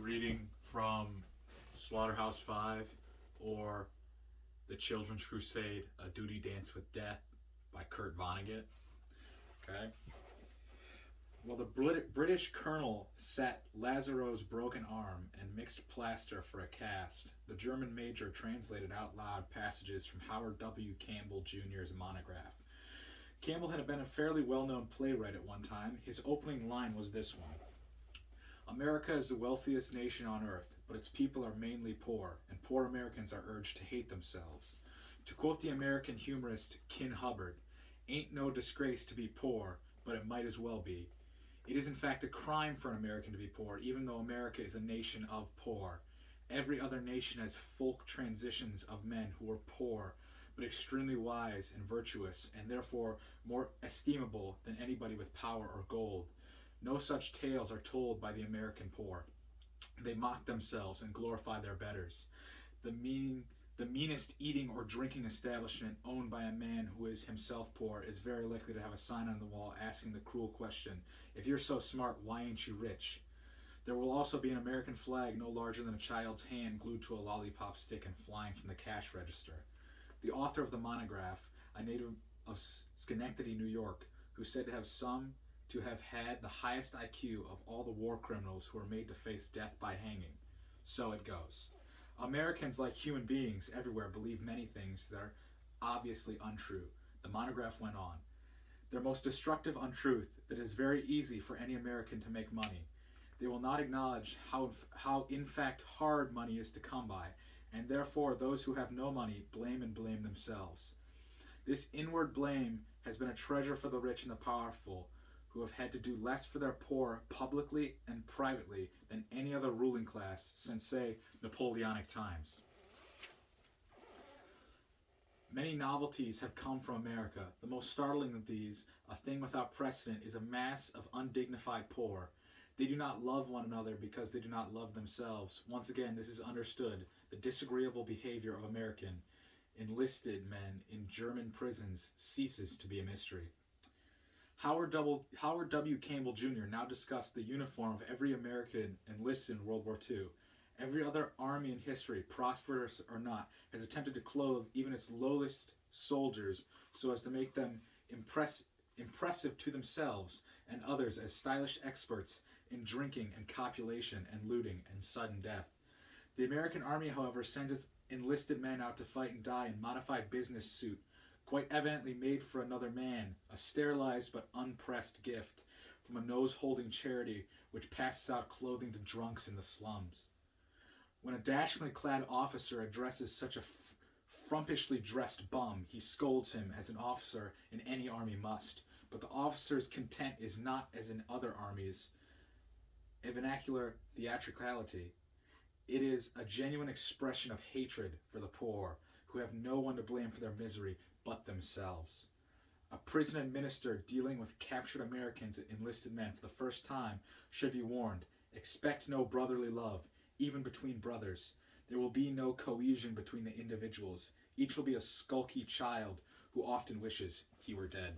reading from Slaughterhouse-5 or The Children's Crusade, A Duty Dance with Death by Kurt Vonnegut. Okay? Well, the British colonel set Lazaro's broken arm and mixed plaster for a cast. The German major translated out loud passages from Howard W. Campbell Jr.'s monograph. Campbell had been a fairly well-known playwright at one time. His opening line was this one: America is the wealthiest nation on earth, but its people are mainly poor, and poor Americans are urged to hate themselves. To quote the American humorist Kin Hubbard, ain't no disgrace to be poor, but it might as well be. It is in fact a crime for an American to be poor, even though America is a nation of poor. Every other nation has folk transitions of men who are poor, but extremely wise and virtuous, and therefore more estimable than anybody with power or gold. No such tales are told by the American poor. They mock themselves and glorify their betters. The meanest eating or drinking establishment owned by a man who is himself poor is very likely to have a sign on the wall asking the cruel question, if you're so smart, why ain't you rich? There will also be an American flag no larger than a child's hand glued to a lollipop stick and flying from the cash register. The author of the monograph, a native of Schenectady, New York, who said to have had the highest IQ of all the war criminals who were made to face death by hanging. So it goes. Americans, like human beings everywhere, believe many things that are obviously untrue. The monograph went on. Their most destructive untruth, that it is very easy for any American to make money. They will not acknowledge how in fact hard money is to come by, and therefore those who have no money blame themselves. This inward blame has been a treasure for the rich and the powerful, who have had to do less for their poor publicly and privately than any other ruling class since, say, Napoleonic times. Many novelties have come from America. The most startling of these, a thing without precedent, is a mass of undignified poor. They do not love one another because they do not love themselves. Once again, this is understood. The disagreeable behavior of American enlisted men in German prisons ceases to be a mystery. Howard W. Campbell Jr. now discussed the uniform of every American enlisted in World War II. Every other army in history, prosperous or not, has attempted to clothe even its lowest soldiers so as to make them impressive to themselves and others as stylish experts in drinking and copulation and looting and sudden death. The American Army, however, sends its enlisted men out to fight and die in modified business suit, quite evidently made for another man, a sterilized but unpressed gift from a nose-holding charity which passes out clothing to drunks in the slums. When a dashingly clad officer addresses such a frumpishly dressed bum, he scolds him as an officer in any army must. But the officer's content is not, as in other armies, a vernacular theatricality. It is a genuine expression of hatred for the poor, who have no one to blame for their misery but themselves. A prison administrator dealing with captured Americans and enlisted men for the first time should be warned, expect no brotherly love, even between brothers. There will be no cohesion between the individuals. Each will be a skulky child who often wishes he were dead.